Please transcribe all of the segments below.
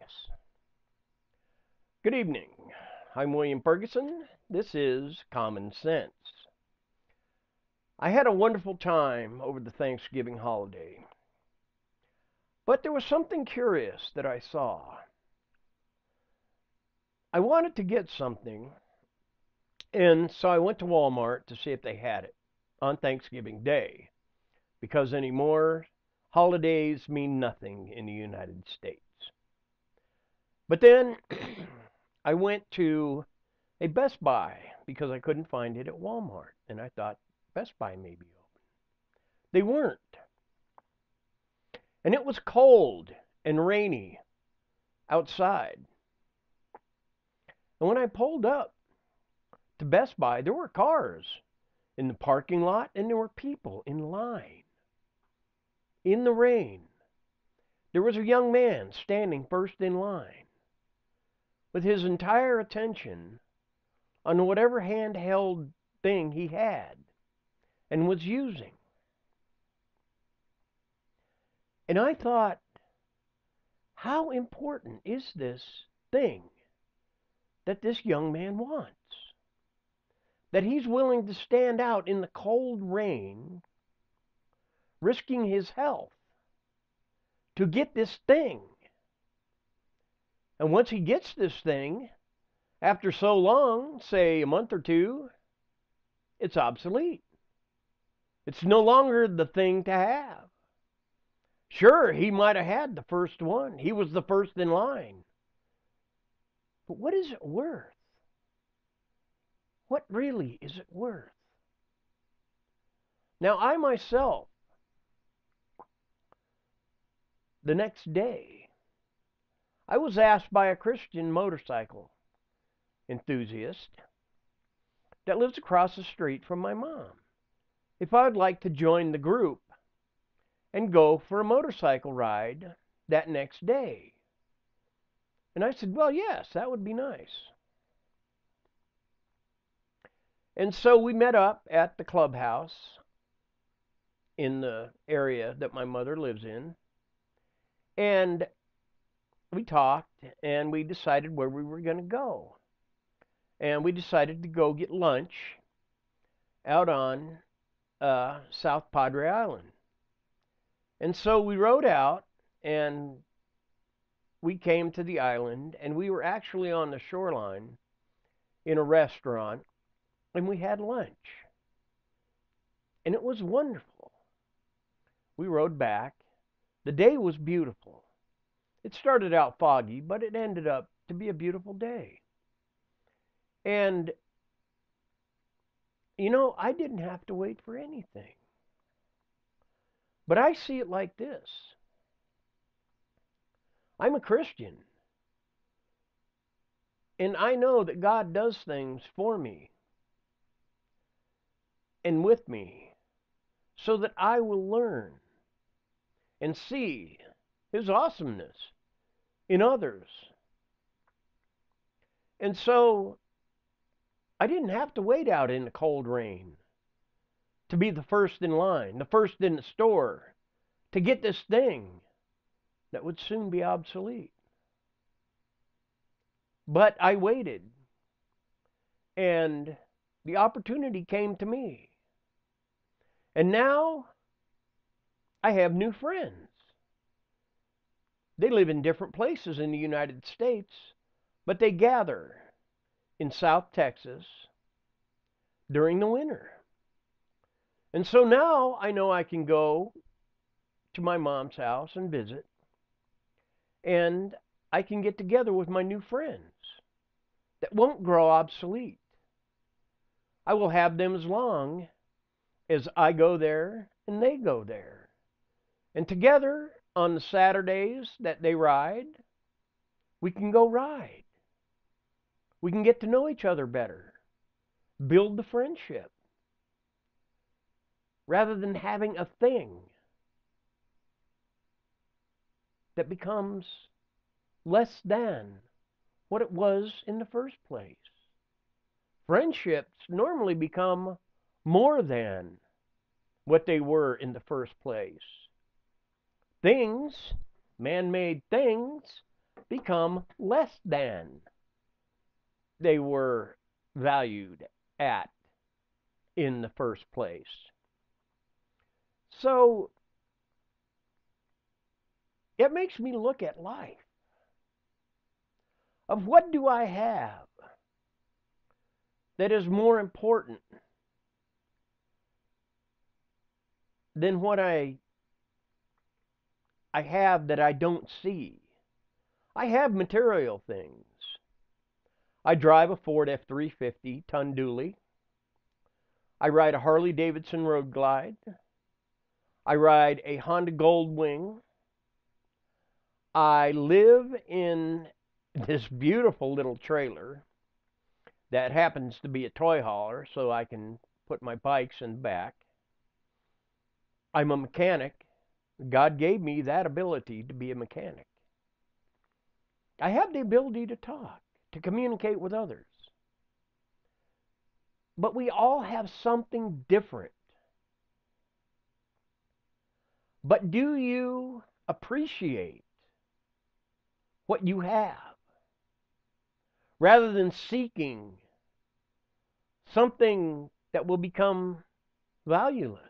Yes. Good evening. I'm William Ferguson. This is Common Sense. I had a wonderful time over the Thanksgiving holiday, but there was something curious that I saw. I wanted to get something, and so I went to Walmart to see if they had it on Thanksgiving Day, because anymore, holidays mean nothing in the United States. But then I went to a Best Buy because I couldn't find it at Walmart. And I thought Best Buy may be open. They weren't. And it was cold and rainy outside. And when I pulled up to Best Buy, there were cars in the parking lot and there were people in line in the rain. There was a young man standing first in line with his entire attention on whatever handheld thing he had and was using. And I thought, how important is this thing that this young man wants? That he's willing to stand out in the cold rain, risking his health to get this thing. And once he gets this thing, after so long, say a month or two, it's obsolete. It's no longer the thing to have. Sure, he might have had the first one. He was the first in line. But what is it worth? What really is it worth? Now, I myself, the next day, I was asked by a Christian motorcycle enthusiast that lives across the street from my mom if I would like to join the group and go for a motorcycle ride that next day. And I said, well, yes, that would be nice. And so we met up at the clubhouse in the area that my mother lives in. And we talked and we decided where we were going to go. And we decided to go get lunch out on South Padre Island. And so we rode out and we came to the island, and we were actually on the shoreline in a restaurant, and we had lunch. And it was wonderful. We rode back. The day was beautiful. It started out foggy, but it ended up to be a beautiful day. And, you know, I didn't have to wait for anything. But I see it like this. I'm a Christian. And I know that God does things for me and with me so that I will learn and see His awesomeness in others. And so I didn't have to wait out in the cold rain to be the first in line, the first in the store, to get this thing that would soon be obsolete. But I waited, and the opportunity came to me. And now I have new friends. They live in different places in the United States, but they gather in South Texas during the winter. And so now I know I can go to my mom's house and visit, and I can get together with my new friends that won't grow obsolete. I will have them as long as I go there and they go there. And together on the Saturdays that they ride, we can go ride. We can get to know each other better, build the friendship, rather than having a thing that becomes less than what it was in the first place. Friendships normally become more than what they were in the first place. Things, man-made things, become less than they were valued at in the first place. So it makes me look at life. Of what do I have that is more important than what I have that I don't see? I have material things. I drive a Ford F-350 ton dually. I ride a Harley Davidson Road Glide. I ride a Honda Goldwing. I live in this beautiful little trailer that happens to be a toy hauler, so I can put my bikes in the back. I'm a mechanic. God gave me that ability to be a mechanic. I have the ability to talk, to communicate with others. But we all have something different. But do you appreciate what you have rather than seeking something that will become valueless,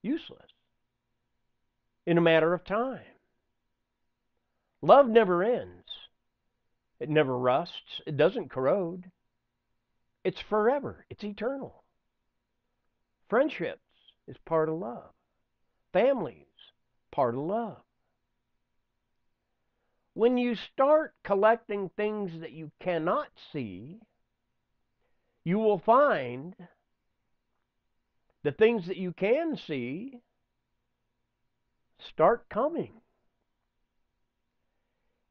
useless in a matter of time? Love never ends. It never rusts. It doesn't corrode. It's forever. It's eternal. Friendships is part of love. Families, part of love. When you start collecting things that you cannot see, you will find the things that you can see start coming.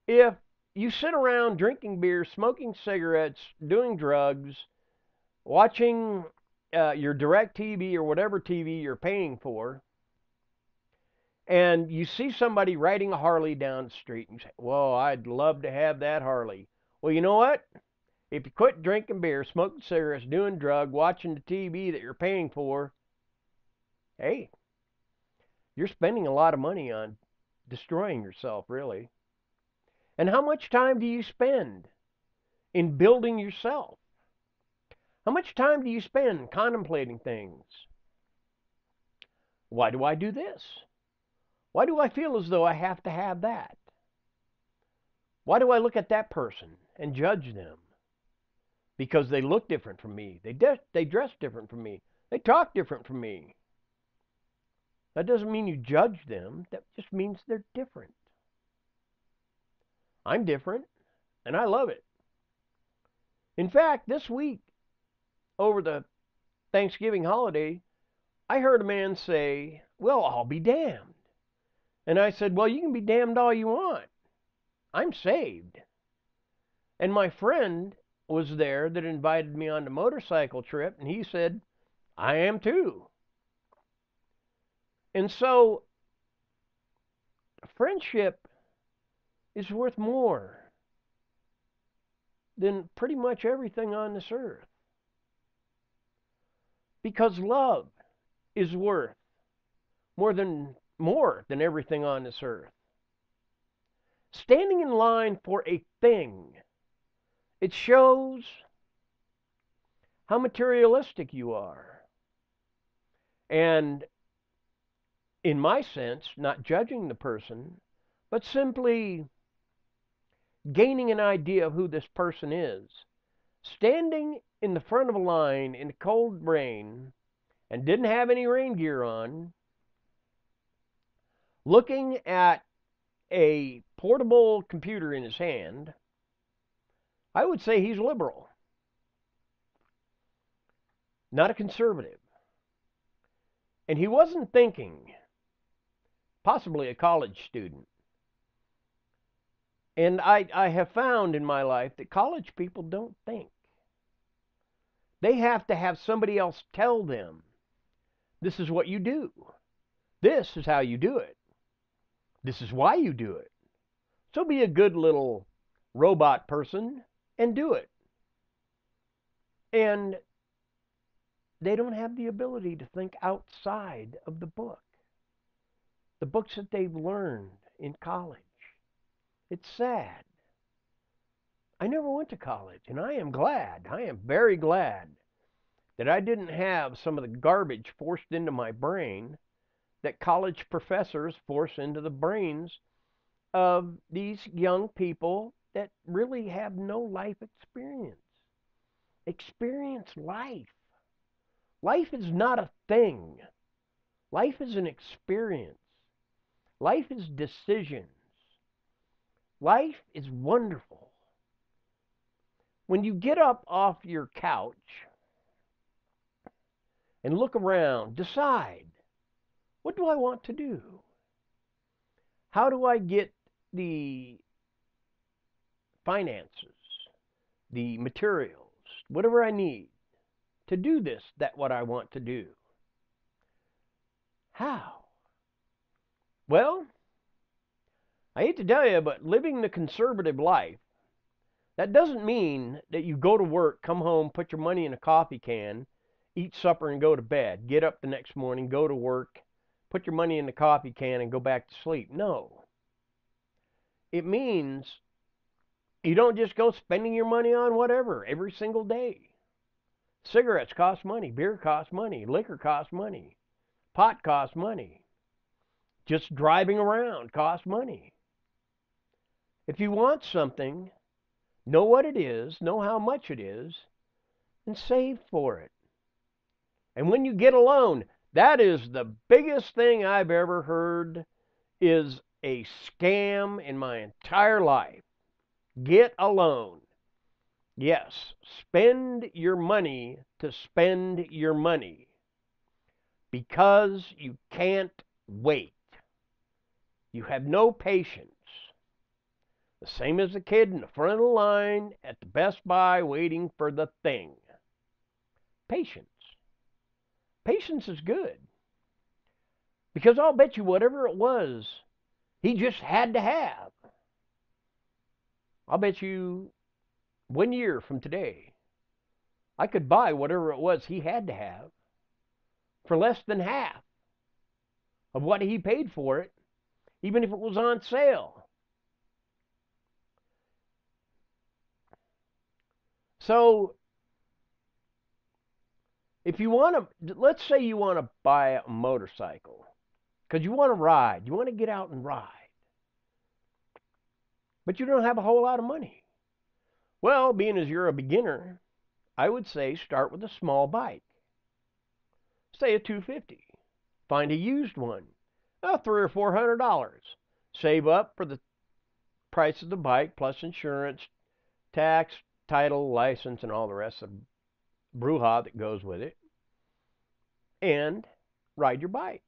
If you sit around drinking beer, smoking cigarettes, doing drugs, watching your direct TV or whatever TV you're paying for, and you see somebody riding a Harley down the street and you say, "Whoa, I'd love to have that Harley." Well, you know what? If you quit drinking beer, smoking cigarettes, doing drugs, watching the TV that you're paying for, hey, you're spending a lot of money on destroying yourself, really. And how much time do you spend in building yourself? How much time do you spend contemplating things? Why do I do this? Why do I feel as though I have to have that? Why do I look at that person and judge them? Because they look different from me. They dress different from me. They talk different from me. That doesn't mean you judge them. That just means they're different. I'm different, and I love it. In fact, this week, over the Thanksgiving holiday, I heard a man say, "Well, I'll be damned." And I said, "Well, you can be damned all you want. I'm saved." And my friend was there that invited me on the motorcycle trip, and he said, "I am too." And so, friendship is worth more than pretty much everything on this earth. Because love is worth more than everything on this earth. Standing in line for a thing, it shows how materialistic you are. And in my sense, not judging the person, but simply gaining an idea of who this person is. Standing in the front of a line in the cold rain and didn't have any rain gear on, looking at a portable computer in his hand, I would say he's liberal, not a conservative. And he wasn't thinking, possibly a college student. And I have found in my life that college people don't think. They have to have somebody else tell them, this is what you do. This is how you do it. This is why you do it. So be a good little robot person and do it. And they don't have the ability to think outside of the book. The books that they've learned in college. It's sad. I never went to college, and I am glad. I am very glad that I didn't have some of the garbage forced into my brain that college professors force into the brains of these young people that really have no life experience. Experience life. Life is not a thing. Life is an experience. Life is decisions. Life is wonderful. When you get up off your couch and look around, decide, what do I want to do? How do I get the finances, the materials, whatever I need to do this, that what I want to do? How? Well, I hate to tell you, but living the conservative life, that doesn't mean that you go to work, come home, put your money in a coffee can, eat supper, and go to bed. Get up the next morning, go to work, put your money in the coffee can, and go back to sleep. No. It means you don't just go spending your money on whatever every single day. Cigarettes cost money. Beer costs money. Liquor costs money. Pot costs money. Just driving around costs money. If you want something, know what it is, know how much it is, and save for it. And when you get a loan, that is the biggest thing I've ever heard is a scam in my entire life. Get a loan. Yes, spend your money to spend your money because you can't wait. You have no patience. The same as the kid in the front of the line at the Best Buy waiting for the thing. Patience. Patience is good. Because I'll bet you whatever it was, he just had to have. I'll bet you 1 year from today, I could buy whatever it was he had to have for less than half of what he paid for it, even if it was on sale. So, if you want to, let's say you want to buy a motorcycle because you want to ride, you want to get out and ride, but you don't have a whole lot of money. Well, being as you're a beginner, I would say start with a small bike. Say a 250. Find a used one, $300 or $400. Save up for the price of the bike plus insurance, tax, title, license, and all the rest of the brouhaha that goes with it, and ride your bike.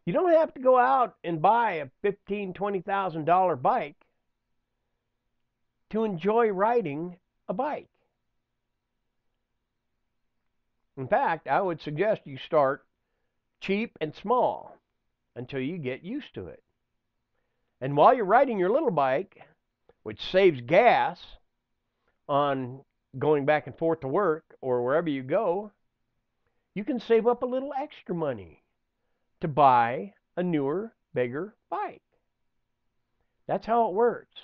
You don't have to go out and buy a $15,000, $20,000 bike to enjoy riding a bike. In fact, I would suggest you start cheap and small until you get used to it. And while you're riding your little bike, which saves gas on going back and forth to work or wherever you go, you can save up a little extra money to buy a newer, bigger bike. That's how it works.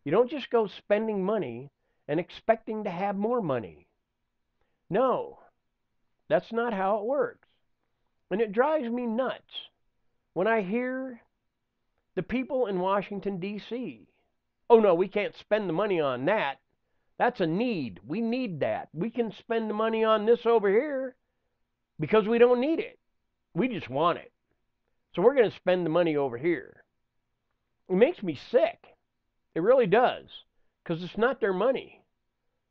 You don't just go spending money and expecting to have more money. No, that's not how it works. And it drives me nuts when I hear the people in Washington, D.C., oh no, we can't spend the money on that. That's a need. We need that. We can spend the money on this over here because we don't need it. We just want it. So we're going to spend the money over here. It makes me sick. It really does. Because it's not their money.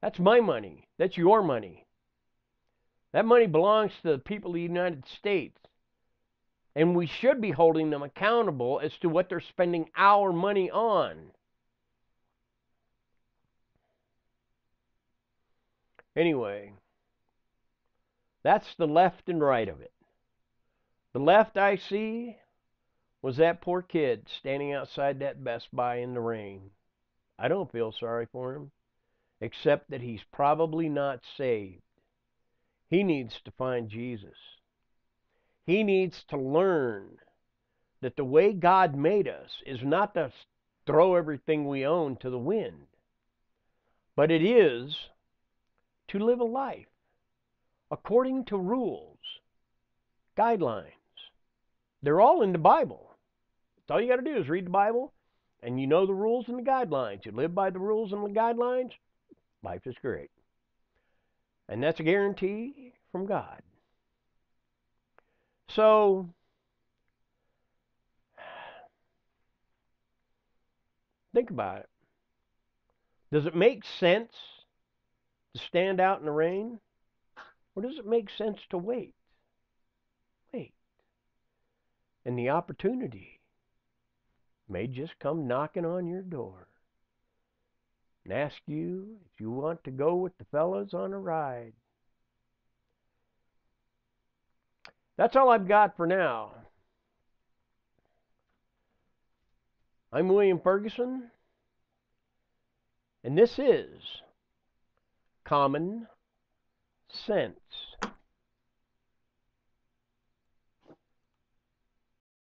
That's my money. That's your money. That money belongs to the people of the United States. And we should be holding them accountable as to what they're spending our money on. Anyway, that's the left and right of it. The left I see was that poor kid standing outside that Best Buy in the rain. I don't feel sorry for him, except that he's probably not saved. He needs to find Jesus. He needs to learn that the way God made us is not to throw everything we own to the wind. but it is to live a life according to rules, guidelines. They're all in the Bible. All you got to do is read the Bible, and you know the rules and the guidelines. You live by the rules and the guidelines, life is great. And that's a guarantee from God. So, think about it. Does it make sense to stand out in the rain? Or does it make sense to wait? Wait. And the opportunity may just come knocking on your door and ask you if you want to go with the fellas on a ride. That's all I've got for now. I'm William Ferguson, and this is Common Sense.